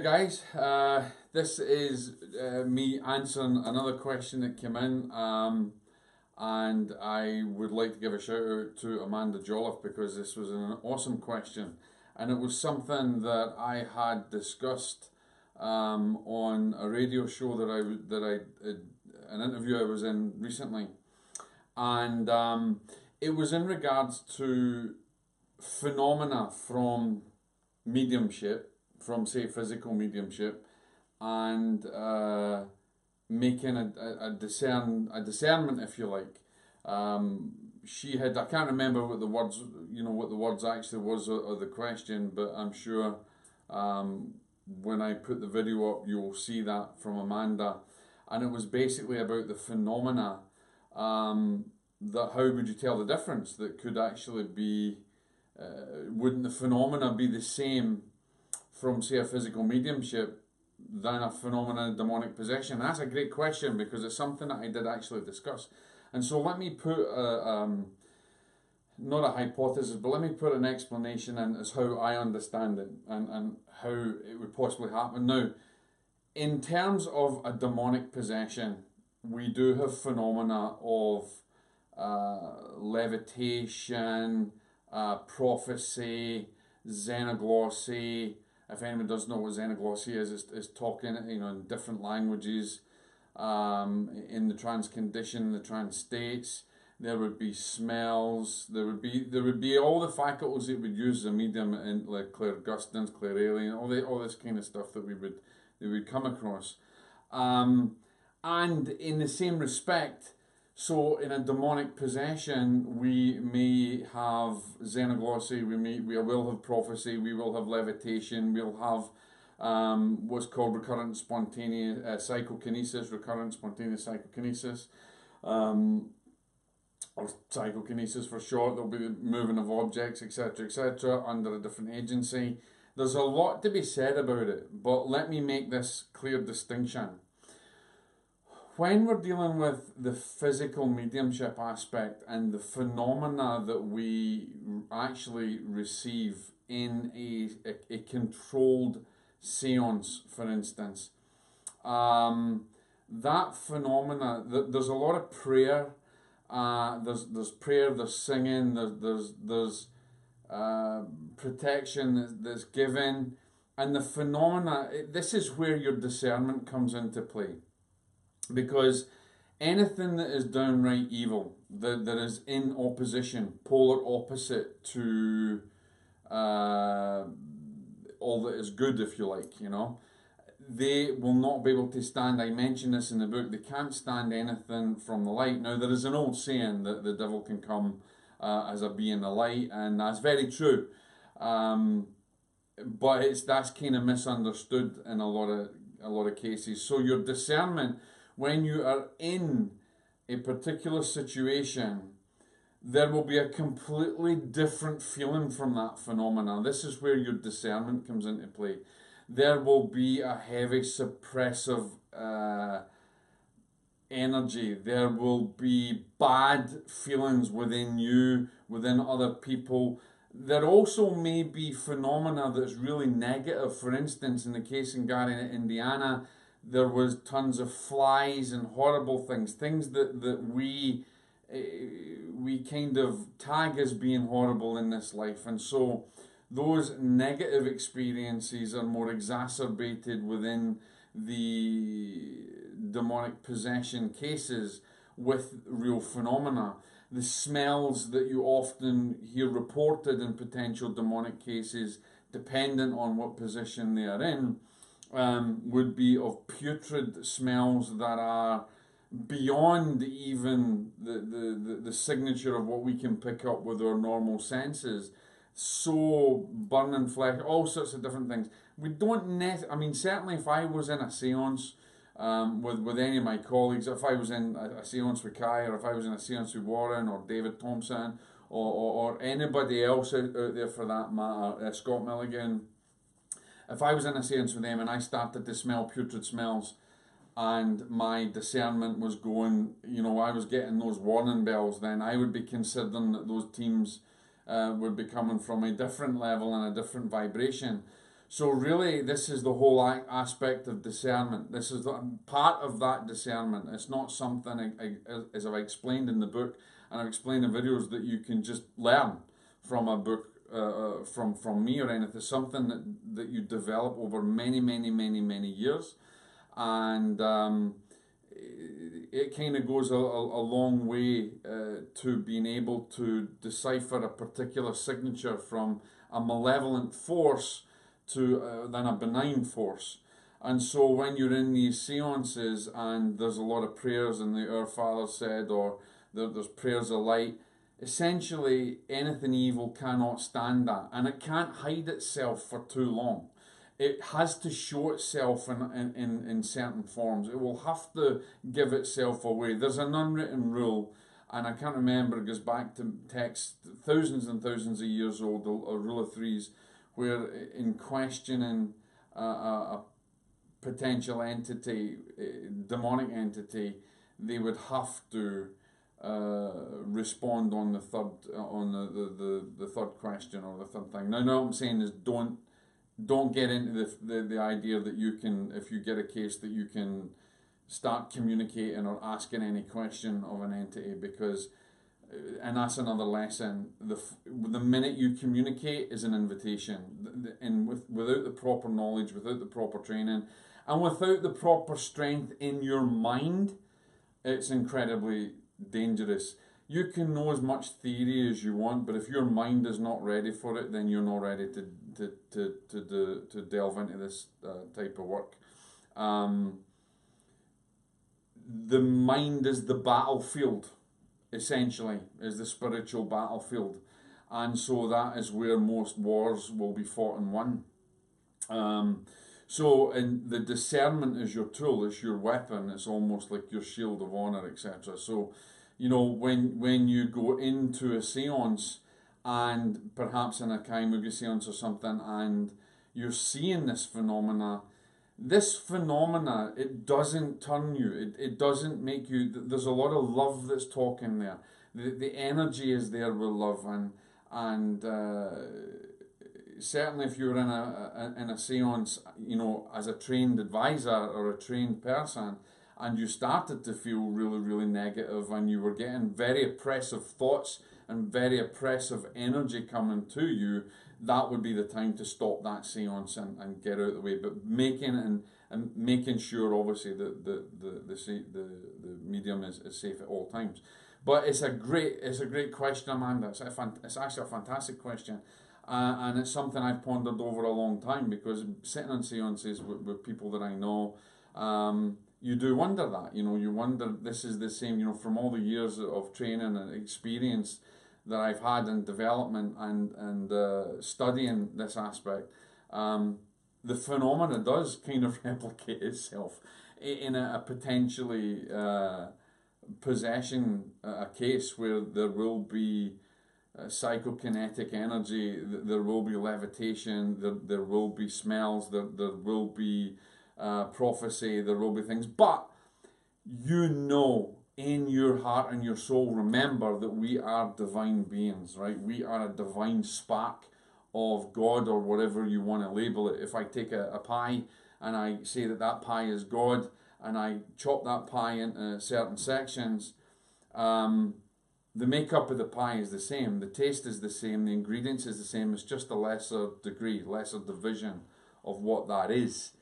guys, this is me answering another question that came in, and I would like to give a shout out to Amanda Jolliffe because this was an awesome question, and it was something that I had discussed on a radio show an interview I was in recently, and it was in regards to phenomena from mediumship, from say physical mediumship, and making a discernment, if you like. She had, I can't remember what the words, what the words actually was of the question, but I'm sure when I put the video up, you will see that from Amanda, and it was basically about the phenomena. That how would you tell the difference? That could actually be, wouldn't the phenomena be the same from say a physical mediumship than a phenomenon of demonic possession? That's a great question because it's something that I did actually discuss. And so let me put not a hypothesis, but let me put an explanation in as how I understand it and how it would possibly happen. Now, in terms of a demonic possession, we do have phenomena of levitation, prophecy, xenoglossy. If anyone doesn't know what xenoglossy is talking, in different languages, in the trance condition, the trance states. There would be smells. There would be all the faculties that we'd use as a medium, in like clairgustance, clairalien, all this kind of stuff that we would come across. And in the same respect, so in a demonic possession, we may have xenoglossy, we will have prophecy, we will have levitation, we'll have what's called recurrent spontaneous psychokinesis, recurrent spontaneous psychokinesis, or psychokinesis for short. There'll be the moving of objects, etc., under a different agency. There's a lot to be said about it, but let me make this clear distinction. When we're dealing with the physical mediumship aspect and the phenomena that we actually receive in a controlled seance, for instance, that phenomena, there's a lot of prayer, there's prayer, there's singing, there's protection that's given, and the phenomena, this is where your discernment comes into play. Because anything that is downright evil, that is in opposition, polar opposite to all that is good, if you like, they will not be able to stand. I mentioned this in the book. They can't stand anything from the light. Now, there is an old saying that the devil can come as a being the light, and that's very true. But that's kind of misunderstood in a lot of cases. So your discernment, when you are in a particular situation, there will be a completely different feeling from that phenomena. This is where your discernment comes into play. There will be a heavy suppressive energy. There will be bad feelings within you, within other people. There also may be phenomena that's really negative. For instance, in the case in Gary, Indiana, there was tons of flies and horrible things that we kind of tag as being horrible in this life. And so those negative experiences are more exacerbated within the demonic possession cases with real phenomena. The smells that you often hear reported in potential demonic cases, dependent on what position they are in, would be of putrid smells that are beyond even the signature of what we can pick up with our normal senses. So burning flesh, all sorts of different things. We don't certainly if I was in a seance with any of my colleagues, if I was in a seance with Kai, or if I was in a seance with Warren or David Thompson or anybody else out there for that matter, Scott Milligan, if I was in a seance with them and I started to smell putrid smells and my discernment was going, I was getting those warning bells, then I would be considering that those teams would be coming from a different level and a different vibration. So really, this is the whole aspect of discernment. This is part of that discernment. It's not something, as I've explained in the book, and I've explained in videos, that you can just learn from a book, from me or anything. It's something that you develop over many, many, many, many years. And it kind of goes a long way to being able to decipher a particular signature from a malevolent force to than a benign force. And so when you're in these seances and there's a lot of prayers, and the Our Father said, or there's prayers of light, essentially anything evil cannot stand that, and it can't hide itself for too long. It has to show itself in certain forms. It will have to give itself away. There's an unwritten rule, and I can't remember, it goes back to texts thousands and thousands of years old, a rule of threes, where in questioning a potential entity, demonic entity, they would have to respond on the third, on the third question or the third thing. Now, what I'm saying is don't get into the idea that you can, if you get a case, that you can start communicating or asking any question of an entity, because, and that's another lesson, the minute you communicate is an invitation, and without the proper knowledge, without the proper training, and without the proper strength in your mind, it's incredibly dangerous. You can know as much theory as you want, but if your mind is not ready for it, then you're not ready to delve into this type of work. The mind is the battlefield, essentially, is the spiritual battlefield, and so that is where most wars will be fought and won. So, and the discernment is your tool, it's your weapon, it's almost like your shield of honor, etc. So, you know, when you go into a seance, and perhaps in a Kaimugi seance or something, and you're seeing this phenomena, it doesn't turn you, it doesn't make you, there's a lot of love that's talking there. The energy is there with love, and certainly if you're in a seance, you know, as a trained advisor or a trained person, and you started to feel really, really negative, and you were getting very oppressive thoughts and very oppressive energy coming to you, that would be the time to stop that seance and get out of the way. But making sure, obviously, that the medium is safe at all times. But it's a great question, Amanda. It's actually a fantastic question. And it's something I've pondered over a long time, because sitting on seances with people that I know, you do wonder that, you know, you wonder, this is the same, you know, from all the years of training and experience that I've had in development and studying this aspect, the phenomena does kind of replicate itself in a potentially possession, a case where there will be psychokinetic energy, there will be levitation, there will be smells, there will be prophecy, there will be things, but you know in your heart and your soul, remember that we are divine beings, right? We are a divine spark of God, or whatever you want to label it. If I take a pie and I say that pie is God, and I chop that pie into certain sections, the makeup of the pie is the same, the taste is the same, the ingredients is the same, it's just a lesser degree, lesser division of what that is.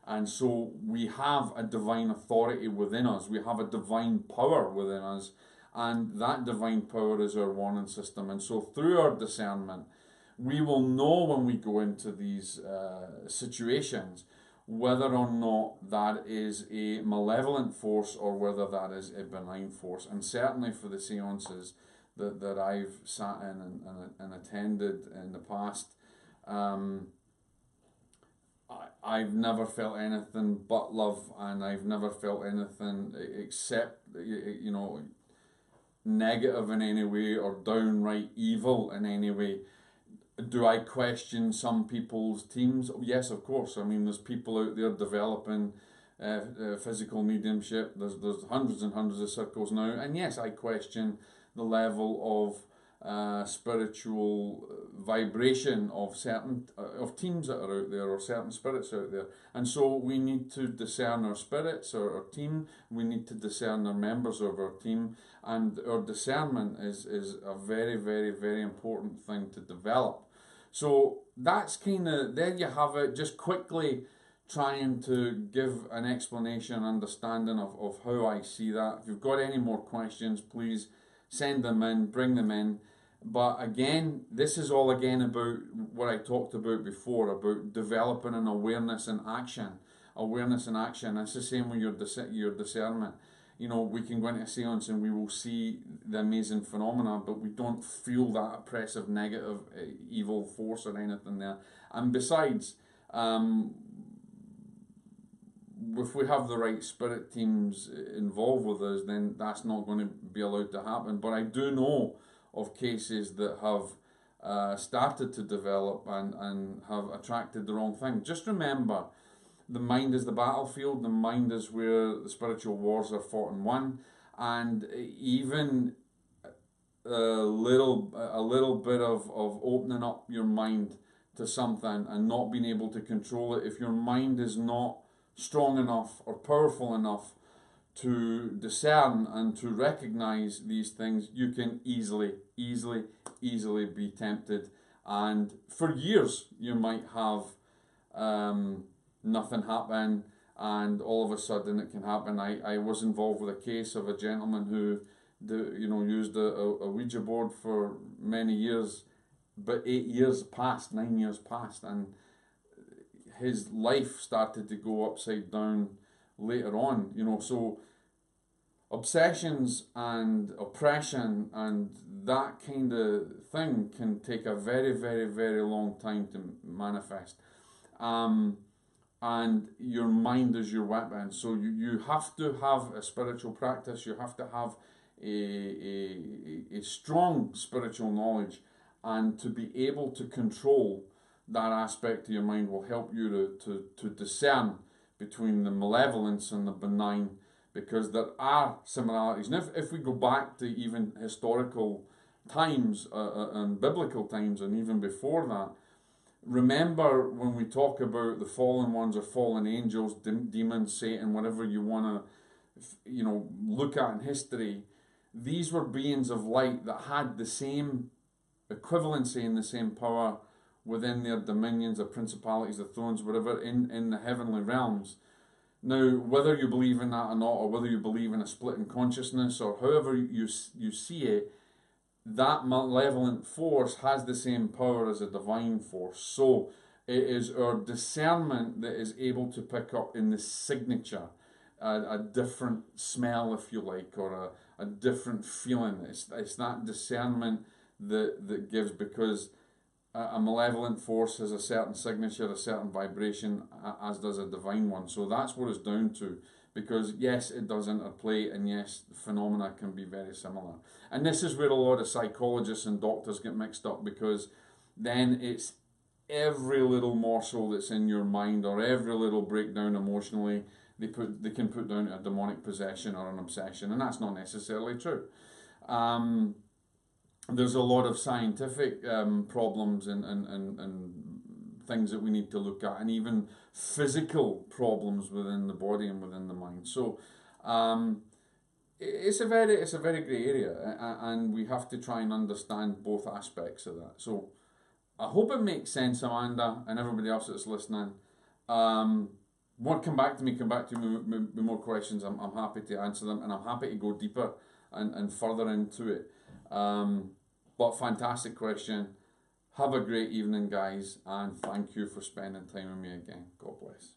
And so we have a divine authority within us, we have a divine power within us, and that divine power is our warning system. And so through our discernment, we will know when we go into these situations whether or not that is a malevolent force or whether that is a benign force. And certainly for the seances that I've sat in and attended in the past, I've never felt anything but love, and I've never felt anything except, you know, negative in any way or downright evil in any way. Do I question some people's teams? Yes, of course. I mean, there's people out there developing physical mediumship. There's hundreds and hundreds of circles now, and yes, I question the level spiritual vibration of certain of teams that are out there, or certain spirits out there. And so we need to discern our spirits or our team. We need to discern our members of our team, and our discernment is a very, very, very important thing to develop. So that's kind of, there you have it, just quickly trying to give an explanation, understanding of how I see that. If you've got any more questions, please send them in, bring them in. But again, this is all again about what I talked about before, about developing an awareness and action. Awareness and action. It's the same with your discernment. You know, we can go into a seance and we will see the amazing phenomena, but we don't feel that oppressive, negative, evil force or anything there. And besides, if we have the right spirit teams involved with us, then that's not going to be allowed to happen. But I do know of cases that have started to develop and have attracted the wrong thing. Just remember, the mind is the battlefield. The mind is where the spiritual wars are fought and won. And even a little bit of opening up your mind to something and not being able to control it, if your mind is not strong enough or powerful enough to discern and to recognize these things, you can easily be tempted. And for years you might have nothing happen, and all of a sudden it can happen. I was involved with a case of a gentleman who used a Ouija board for many years, but 9 years passed, and his life started to go upside down later on. So obsessions and oppression and that kind of thing can take a very, very, very long time to manifest. And your mind is your weapon. So you have to have a spiritual practice. You have to have a strong spiritual knowledge, and to be able to control that aspect of your mind will help you to discern between the malevolence and the benign, because there are similarities. And if we go back to even historical times and biblical times and even before that, remember when we talk about the fallen ones or fallen angels, demons, Satan, whatever you want to look at in history, these were beings of light that had the same equivalency and the same power within their dominions, their principalities, their thrones, whatever, in the heavenly realms. Now, whether you believe in that or not, or whether you believe in a split in consciousness, or however you see it, that malevolent force has the same power as a divine force. So it is our discernment that is able to pick up in the signature a different smell, if you like, or a different feeling. It's that discernment that gives, because a malevolent force has a certain signature, a certain vibration, as does a divine one. So that's what it's down to, because yes, it does interplay, and yes, phenomena can be very similar. And this is where a lot of psychologists and doctors get mixed up, because then it's every little morsel that's in your mind, or every little breakdown emotionally, they can put down a demonic possession or an obsession, and that's not necessarily true. There's a lot of scientific problems and things that we need to look at, and even physical problems within the body and within the mind. So it's a very grey area, and we have to try and understand both aspects of that. So I hope it makes sense, Amanda, and everybody else that's listening. Come back to me with more questions. I'm happy to answer them, and I'm happy to go deeper and further into it. But fantastic question. Have a great evening, guys, and thank you for spending time with me again. God bless.